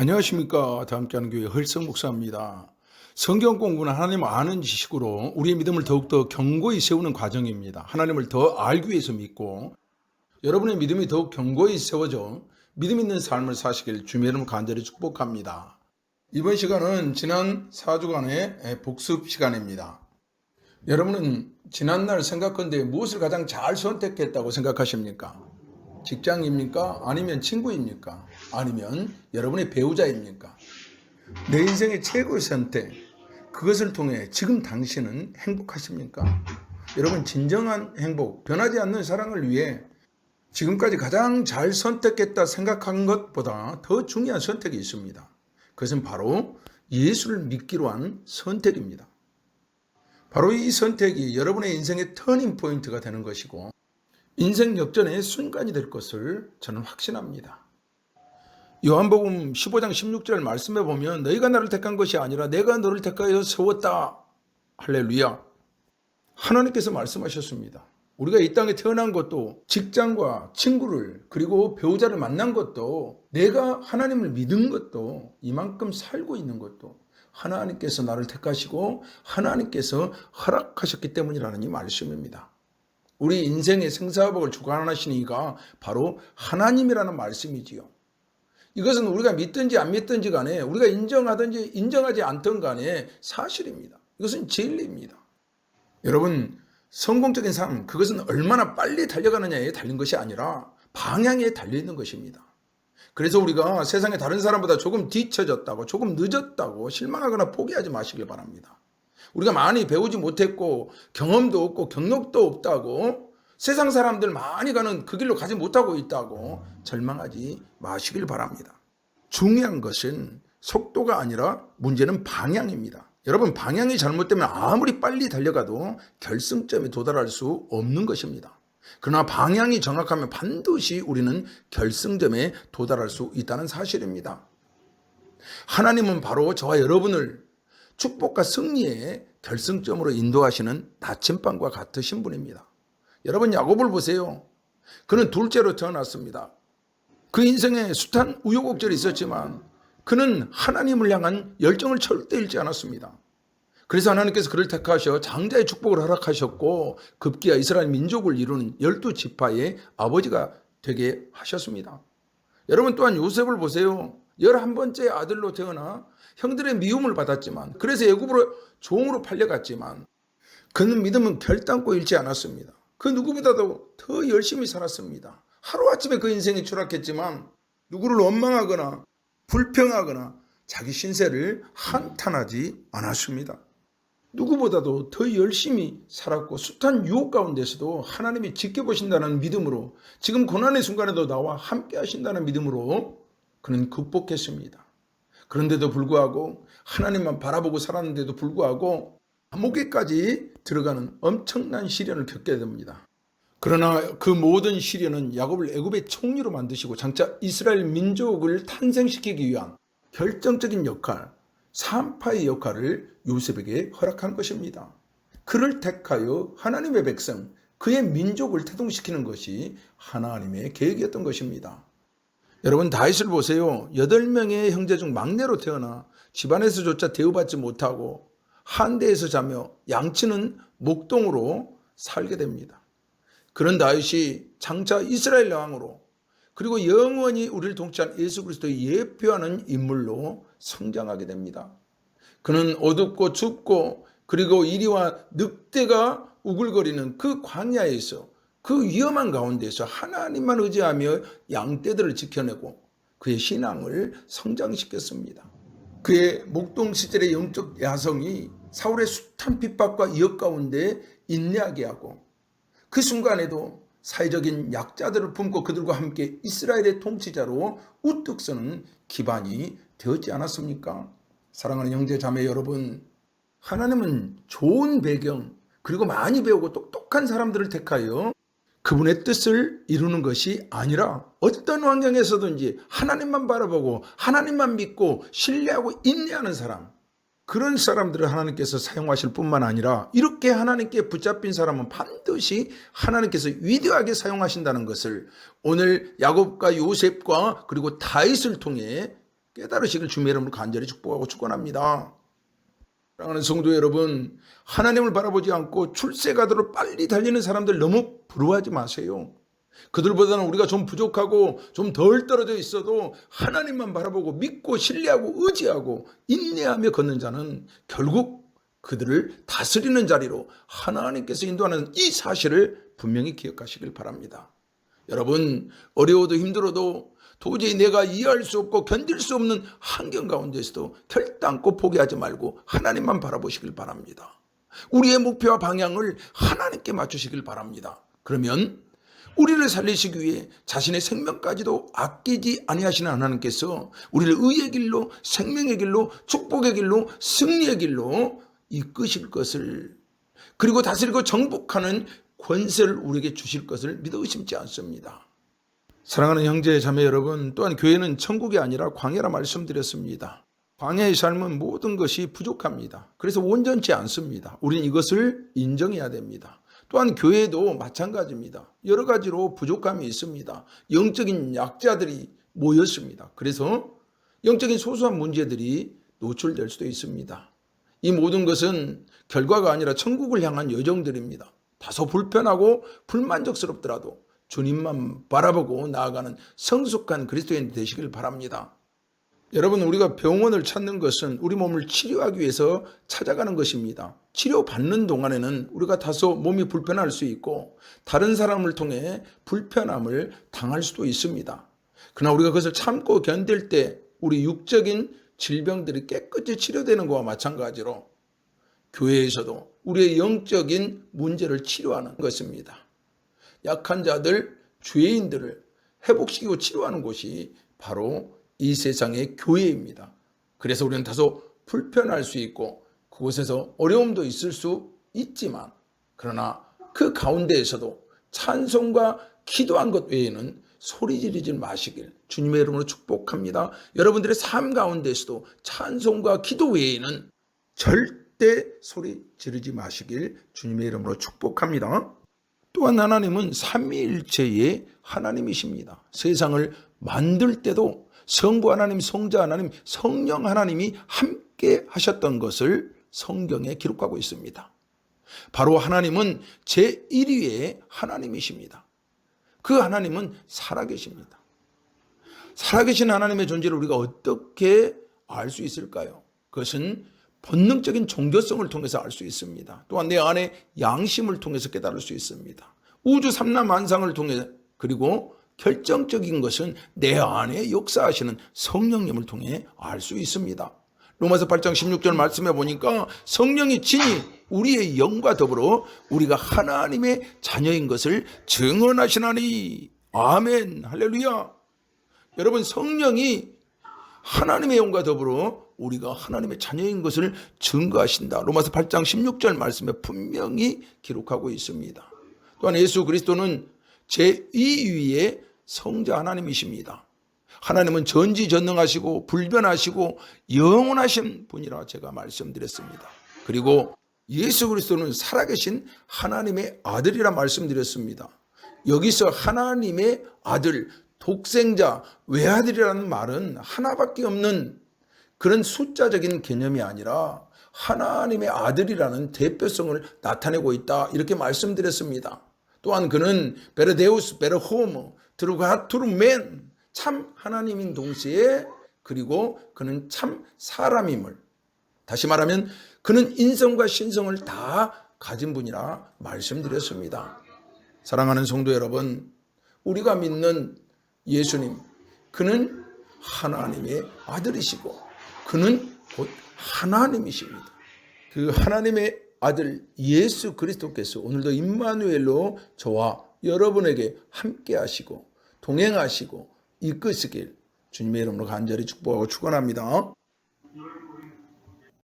안녕하십니까. 다함께하는 교회 헐성 목사입니다. 성경 공부는 하나님을 아는 지식으로 우리의 믿음을 더욱더 견고히 세우는 과정입니다. 하나님을 더 알기 위해서 믿고 여러분의 믿음이 더욱 견고히 세워져 믿음 있는 삶을 사시길 주님의 이름으로 간절히 축복합니다. 이번 시간은 지난 4주간의 복습 시간입니다. 여러분은 지난날 생각컨대 무엇을 가장 잘 선택했다고 생각하십니까? 직장입니까? 아니면 친구입니까? 아니면 여러분의 배우자입니까? 내 인생의 최고의 선택, 그것을 통해 지금 당신은 행복하십니까? 여러분, 진정한 행복, 변하지 않는 사랑을 위해 지금까지 가장 잘 선택했다 생각한 것보다 더 중요한 선택이 있습니다. 그것은 바로 예수를 믿기로 한 선택입니다. 바로 이 선택이 여러분의 인생의 터닝 포인트가 되는 것이고 인생 역전의 순간이 될 것을 저는 확신합니다. 요한복음 15장 16절 말씀에 보면 너희가 나를 택한 것이 아니라 내가 너를 택하여 세웠다. 할렐루야. 하나님께서 말씀하셨습니다. 우리가 이 땅에 태어난 것도 직장과 친구를 그리고 배우자를 만난 것도 내가 하나님을 믿은 것도 이만큼 살고 있는 것도 하나님께서 나를 택하시고 하나님께서 허락하셨기 때문이라는 이 말씀입니다. 우리 인생의 생사복을 주관하시는 이가 바로 하나님이라는 말씀이지요. 이것은 우리가 믿든지 안 믿든지 간에 우리가 인정하든지 인정하지 않든 간에 사실입니다. 이것은 진리입니다. 여러분, 성공적인 삶, 그것은 얼마나 빨리 달려가느냐에 달린 것이 아니라 방향에 달려있는 것입니다. 그래서 우리가 세상의 다른 사람보다 조금 뒤처졌다고 조금 늦었다고 실망하거나 포기하지 마시길 바랍니다. 우리가 많이 배우지 못했고 경험도 없고 경력도 없다고 세상 사람들 많이 가는 그 길로 가지 못하고 있다고 절망하지 마시길 바랍니다. 중요한 것은 속도가 아니라 문제는 방향입니다. 여러분, 방향이 잘못되면 아무리 빨리 달려가도 결승점에 도달할 수 없는 것입니다. 그러나 방향이 정확하면 반드시 우리는 결승점에 도달할 수 있다는 사실입니다. 하나님은 바로 저와 여러분을 축복과 승리의 결승점으로 인도하시는 나침반과 같으신 분입니다. 여러분, 야곱을 보세요. 그는 둘째로 태어났습니다. 그 인생에 숱한 우여곡절이 있었지만 그는 하나님을 향한 열정을 절대 잃지 않았습니다. 그래서 하나님께서 그를 택하셔 장자의 축복을 허락하셨고 급기야 이스라엘 민족을 이루는 12지파의 아버지가 되게 하셨습니다. 여러분, 또한 요셉을 보세요. 11번째 아들로 태어나 형들의 미움을 받았지만 그래서 애굽으로 종으로 팔려갔지만 그는 믿음은 결단코 잃지 않았습니다. 그 누구보다도 더 열심히 살았습니다. 하루아침에 그 인생이 추락했지만 누구를 원망하거나 불평하거나 자기 신세를 한탄하지 않았습니다. 누구보다도 더 열심히 살았고 숱한 유혹 가운데서도 하나님이 지켜보신다는 믿음으로 지금 고난의 순간에도 나와 함께 하신다는 믿음으로 그는 극복했습니다. 그런데도 불구하고 하나님만 바라보고 살았는데도 불구하고 감옥에까지 들어가는 엄청난 시련을 겪게 됩니다. 그러나 그 모든 시련은 야곱을 애굽의 총리로 만드시고 장차 이스라엘 민족을 탄생시키기 위한 결정적인 역할, 산파의 역할을 요셉에게 허락한 것입니다. 그를 택하여 하나님의 백성, 그의 민족을 태동시키는 것이 하나님의 계획이었던 것입니다. 여러분, 다윗을 보세요. 8명의 형제 중 막내로 태어나 집안에서조차 대우받지 못하고 한대에서 자며 양치는 목동으로 살게 됩니다. 그런 다윗이 장차 이스라엘 왕으로 그리고 영원히 우리를 통치한 예수 그리스도의 예표하는 인물로 성장하게 됩니다. 그는 어둡고 춥고 그리고 이리와 늑대가 우글거리는 그 광야에서 그 위험한 가운데서 하나님만 의지하며 양떼들을 지켜내고 그의 신앙을 성장시켰습니다. 그의 목동 시절의 영적 야성이 사울의 숱한 핍박과 위협 가운데 인내하게 하고 그 순간에도 사회적인 약자들을 품고 그들과 함께 이스라엘의 통치자로 우뚝 서는 기반이 되었지 않았습니까? 사랑하는 형제 자매 여러분, 하나님은 좋은 배경 그리고 많이 배우고 똑똑한 사람들을 택하여 그분의 뜻을 이루는 것이 아니라 어떤 환경에서든지 하나님만 바라보고 하나님만 믿고 신뢰하고 인내하는 사람, 그런 사람들을 하나님께서 사용하실 뿐만 아니라 이렇게 하나님께 붙잡힌 사람은 반드시 하나님께서 위대하게 사용하신다는 것을 오늘 야곱과 요셉과 그리고 다윗을 통해 깨달으시길 주님의 이름으로 간절히 축복하고 축원합니다. 사랑하는 성도 여러분, 하나님을 바라보지 않고 출세가도록 빨리 달리는 사람들 너무 부러워하지 마세요. 그들보다는 우리가 좀 부족하고 좀 덜 떨어져 있어도 하나님만 바라보고 믿고 신뢰하고 의지하고 인내하며 걷는 자는 결국 그들을 다스리는 자리로 하나님께서 인도하는 이 사실을 분명히 기억하시길 바랍니다. 여러분, 어려워도 힘들어도 도저히 내가 이해할 수 없고 견딜 수 없는 환경 가운데서도 결단코 포기하지 말고 하나님만 바라보시길 바랍니다. 우리의 목표와 방향을 하나님께 맞추시길 바랍니다. 그러면 우리를 살리시기 위해 자신의 생명까지도 아끼지 아니하시는 하나님께서 우리를 의의 길로, 생명의 길로, 축복의 길로, 승리의 길로 이끄실 것을, 그리고 다스리고 정복하는 권세를 우리에게 주실 것을 믿어 의심치 않습니다. 사랑하는 형제 자매 여러분, 또한 교회는 천국이 아니라 광야라 말씀드렸습니다. 광야의 삶은 모든 것이 부족합니다. 그래서 온전치 않습니다. 우리는 이것을 인정해야 됩니다. 또한 교회도 마찬가지입니다. 여러 가지로 부족함이 있습니다. 영적인 약자들이 모였습니다. 그래서 영적인 소소한 문제들이 노출될 수도 있습니다. 이 모든 것은 결과가 아니라 천국을 향한 여정들입니다. 다소 불편하고 불만족스럽더라도 주님만 바라보고 나아가는 성숙한 그리스도인이 되시길 바랍니다. 여러분, 우리가 병원을 찾는 것은 우리 몸을 치료하기 위해서 찾아가는 것입니다. 치료받는 동안에는 우리가 다소 몸이 불편할 수 있고 다른 사람을 통해 불편함을 당할 수도 있습니다. 그러나 우리가 그것을 참고 견딜 때 우리 육적인 질병들이 깨끗이 치료되는 것과 마찬가지로 교회에서도 우리의 영적인 문제를 치료하는 것입니다. 약한 자들, 죄인들을 회복시키고 치료하는 곳이 바로 이 세상의 교회입니다. 그래서 우리는 다소 불편할 수 있고 그곳에서 어려움도 있을 수 있지만, 그러나 그 가운데에서도 찬송과 기도한 것 외에는 소리 지르지 마시길 주님의 이름으로 축복합니다. 여러분들의 삶 가운데서도 찬송과 기도 외에는 절대 소리 지르지 마시길 주님의 이름으로 축복합니다. 또한 하나님은 삼위일체의 하나님이십니다. 세상을 만들 때도 성부 하나님, 성자 하나님, 성령 하나님이 함께 하셨던 것을 성경에 기록하고 있습니다. 바로 하나님은 제1위의 하나님이십니다. 그 하나님은 살아계십니다. 살아계신 하나님의 존재를 우리가 어떻게 알 수 있을까요? 그것은 본능적인 종교성을 통해서 알 수 있습니다. 또한 내 안에 양심을 통해서 깨달을 수 있습니다. 우주 삼라만상을 통해, 그리고 결정적인 것은 내 안에 역사하시는 성령님을 통해 알 수 있습니다. 로마서 8장 16절 말씀해 보니까 성령이 친히 우리의 영과 더불어 우리가 하나님의 자녀인 것을 증언하시나니. 아멘, 할렐루야. 여러분, 성령이 하나님의 영과 더불어 우리가 하나님의 자녀인 것을 증거하신다. 로마서 8장 16절 말씀에 분명히 기록하고 있습니다. 또한 예수 그리스도는 제2위의 성자 하나님이십니다. 하나님은 전지전능하시고 불변하시고 영원하신 분이라 제가 말씀드렸습니다. 그리고 예수 그리스도는 살아계신 하나님의 아들이라 말씀드렸습니다. 여기서 하나님의 아들, 독생자, 외아들이라는 말은 하나밖에 없는 그런 숫자적인 개념이 아니라 하나님의 아들이라는 대표성을 나타내고 있다, 이렇게 말씀드렸습니다. 또한 그는 베르데우스, 베르호모, 트루가투르멘, 참 하나님인 동시에, 그리고 그는 참 사람임을, 다시 말하면 그는 인성과 신성을 다 가진 분이라 말씀드렸습니다. 사랑하는 성도 여러분, 우리가 믿는 예수님, 그는 하나님의 아들이시고 그는 곧 하나님이십니다. 그 하나님의 아들 예수 그리스도께서 오늘도 임마누엘로 저와 여러분에게 함께 하시고 동행하시고 이끄시길 주님의 이름으로 간절히 축복하고 축원합니다.